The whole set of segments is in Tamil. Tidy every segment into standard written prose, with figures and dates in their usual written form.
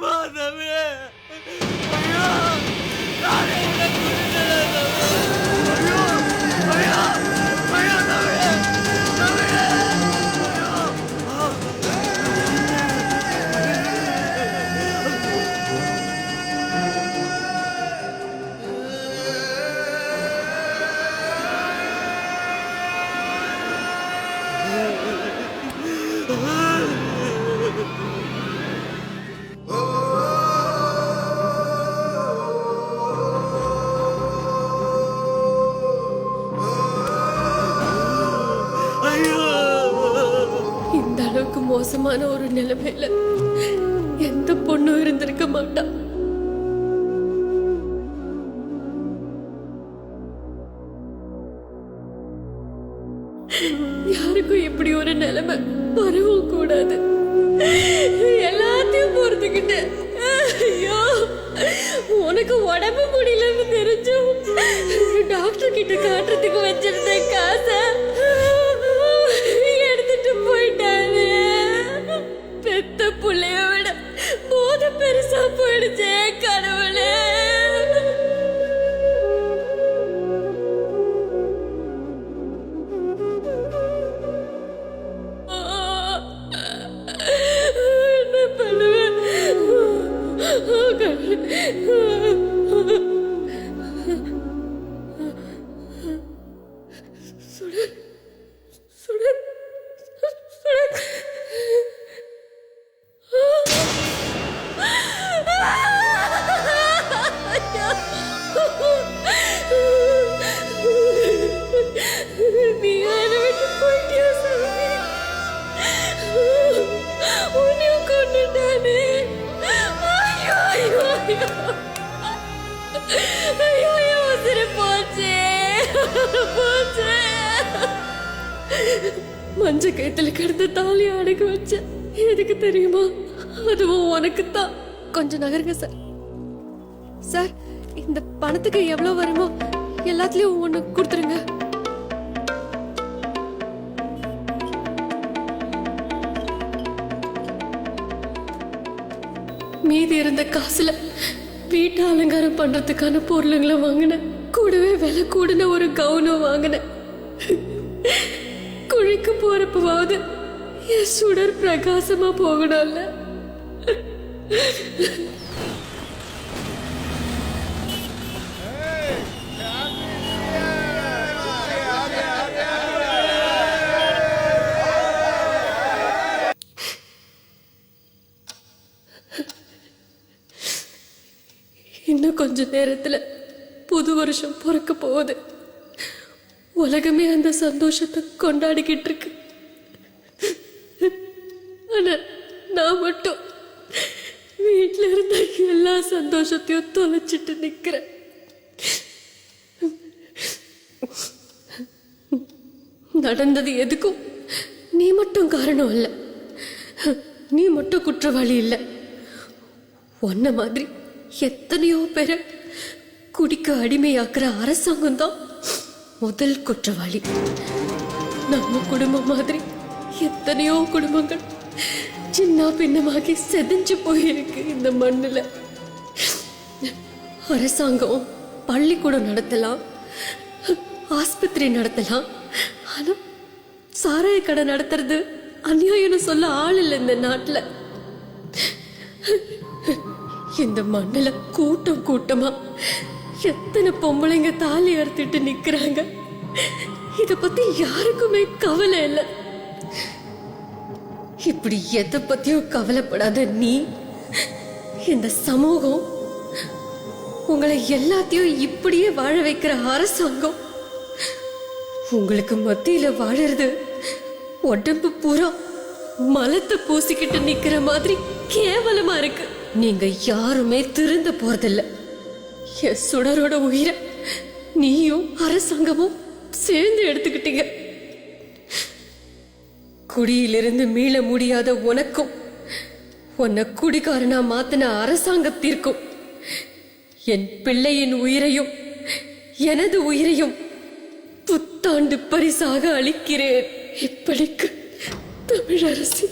மாதவி ஐயோ நானே உனக்கு ஐயோ ஐயோ ஐயோ தவிர தவிர இந்த அளவுக்கு மோசமான ஒரு நிலைமையில எந்த பொண்ணும் இருந்திருக்க மாட்டா. யாருக்கும் இப்படி ஒரு நிலைமை வரவும் கூடாது. எல்லாத்தையும் பொறுத்துக்கிட்டு ஐயோ உனக்கு உடம்பு முடியலன்னு தெரிஞ்சும் டாக்டர் கிட்ட காட்டுறதுக்கு வச்சிருந்த காசை எடுத்துட்டு போயிட்டாரு. பெத்த புள்ளைய விட போத பெருசா போயிடுச்சே கடவுளே. என்ன பண்ணுவேன்? சுடர் சுடர் சுடர் நீ என்னை விட்டு போயிட்டியா சாமி? உன்னையும் கொண்டுட்டானே. ஐயோ ஐயோ ஐயோ ஐயோ ஐயோ உசுரு போச்சே போச்சே. மஞ்ச கயித்துல கிடந்த தாலி அடகு வச்ச எதுக்கு தெரியுமா? அதுவும் உனக்கு தான். கொஞ்சம் நகருங்க சார். சார் இந்த பணத்துக்கு எவ்வளவு வருமோ எல்லாத்துலயும் ஒண்ணு கொடுத்துருங்க. மீதி இருந்த காசுல வீட்டு அலங்காரம் பண்றதுக்கான பொருளுங்களை வாங்கினேன். கூடவே விலை கூடின ஒரு கவுனம் வாங்கினேன். குழிக்கு போறப்பவாவது என் சுடர் பிரகாசமா போகணும்ல. இன்னும் கொஞ்ச நேரத்துல புது வருஷம் பிறக்க போகுது. உலகமே அந்த சந்தோஷத்தை கொண்டாடிக்கிட்டு இருக்கு. ஆனா நான் மட்டும் வீட்டுல இருந்த எல்லா சந்தோஷத்தையும் தொலைச்சிட்டு நிக்கிறேன். நடந்தது எதுக்கும் நீ மட்டும் காரணம் இல்ல. நீ மட்டும் குற்றவாளி இல்ல. உன்ன மாதிரி எத்தனையோ பேரை குடிக்க அடிமையாக்குற அரசாங்கம் தான் முதல் குற்றவாளி. நம்ம குடும்பம் மாதிரி எத்தனையோ குடும்பங்கள் சின்ன பின்னமாகி செதஞ்சு போயிருக்கு இந்த மண்ணுல. அரசாங்கம் பள்ளிக்கூடம் நடத்தலாம், ஆஸ்பத்திரி நடத்தலாம். ஆனா சாராய கடை நடத்துறது அநியாயம்னு சொல்ல ஆள் இல்லை இந்த நாட்டுல. இந்த மண்ணுல கூட்டம் கூட்டமா எத்தனை பொம்பளைங்க தாலி அறுத்துட்டு நிக்கிறாங்க. இத பத்தி யாருக்குமே கவலை இல்லை. இப்படி எதை பத்தியும் கவலைப்படாத நீ, இந்த சமூகம், உங்களை எல்லாத்தையும் இப்படியே வாழ வைக்கிற அரசாங்கம் உங்களுக்கு மத்தியில வாழறது உடம்பு பூரா மலத்தை பூசிக்கிட்டு நிக்கிற மாதிரி கேவலமா இருக்கு. நீங்க யாருமே திருந்த போறதில்ல. என் சுடரோட உயிரை நீயும் அரசாங்கமும் சேர்ந்து எடுத்துக்கிட்டீங்க. குடியிலிருந்து மீள முடியாத உனக்கும் உன்னை குடிகாரனா மாத்தின அரசாங்கத்திற்கும் என் பிள்ளையின் உயிரையும் எனது உயிரையும் புத்தாண்டு பரிசாக அளிக்கிறேன். இப்படிக்கு தமிழரசி.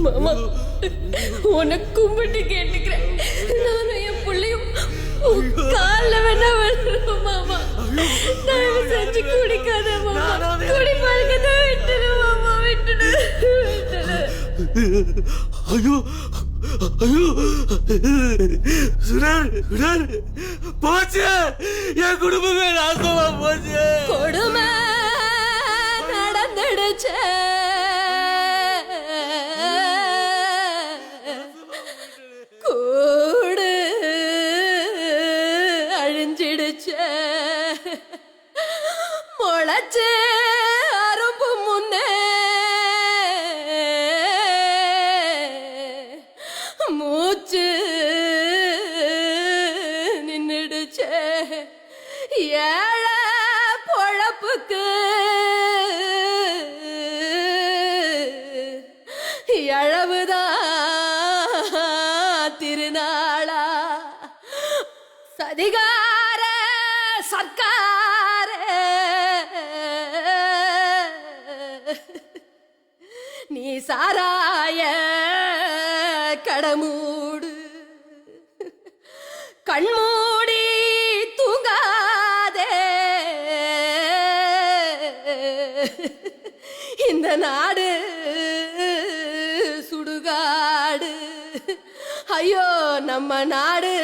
மாமா உன்னை கும்பிட்டு கேட்டுக்கிறேன், நானும் என் பிள்ளையும் காலில் வேணா விழுறோம் மாமா. தயவு செஞ்சு குடிக்காத மாமா, குடி பழக்கத்தை விட்டுடு மாமா, விட்டுடு விட்டுடு. ஐயோ ஐயோ சுரர் சுரர் போச்சு, என் குடும்பமே நாசமா போச்சு. கொடுமை நடந்துடுச்சு, கூடு அழிஞ்சிடுச்சு, முளைச்சு அரும்பு முன்னே மூச்சு நின்னுடுச்சு. ஏழை பொழப்புக்கு எழவுதான் திருநாளா, சதிகார சர்க்கார நீ சாராய கடமூடு, கண்மூடி தூங்காதே, இந்த நாடு சுடுகாடு, ஐயோ நம்ம நாடு